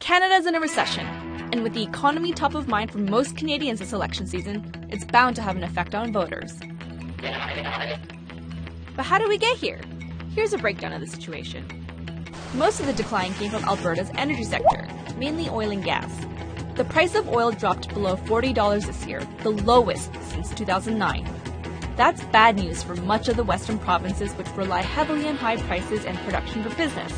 Canada's in a recession, and with the economy top of mind for most Canadians this election season, it's bound to have an effect on voters. But how did we get here? Here's a breakdown of the situation. Most of the decline came from Alberta's energy sector, mainly oil and gas. The price of oil dropped below $40 this year, the lowest since 2009. That's bad news for much of the western provinces which rely heavily on high prices and production for business.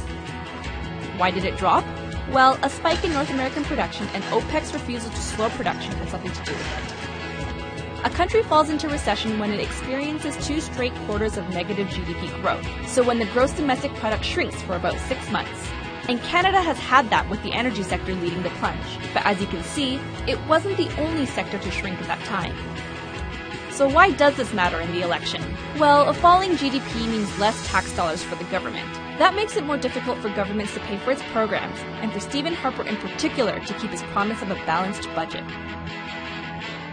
Why did it drop? Well, a spike in North American production and OPEC's refusal to slow production had something to do with it. A country falls into recession when it experiences 2 straight quarters of negative GDP growth, so when the gross domestic product shrinks for about 6 months. And Canada has had that with the energy sector leading the plunge, but as you can see, it wasn't the only sector to shrink at that time. So why does this matter in the election? Well, a falling GDP means less tax dollars for the government. That makes it more difficult for governments to pay for its programs, and for Stephen Harper in particular to keep his promise of a balanced budget.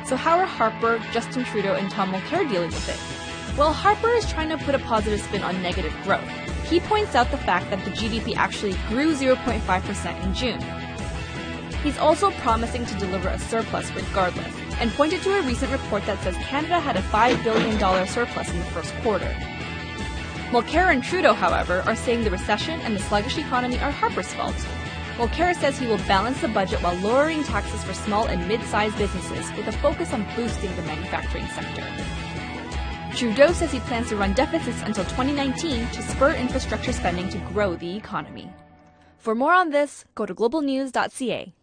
So how are Harper, Justin Trudeau, and Tom Mulcair dealing with it? Well, Harper is trying to put a positive spin on negative growth. He points out the fact that the GDP actually grew 0.5% in June. He's also promising to deliver a surplus regardless, and pointed to a recent report that says Canada had a $5 billion surplus in the first quarter. Mulcair and Trudeau, however, are saying the recession and the sluggish economy are Harper's fault. Mulcair says he will balance the budget while lowering taxes for small and mid-sized businesses with a focus on boosting the manufacturing sector. Trudeau says he plans to run deficits until 2019 to spur infrastructure spending to grow the economy. For more on this, go to globalnews.ca.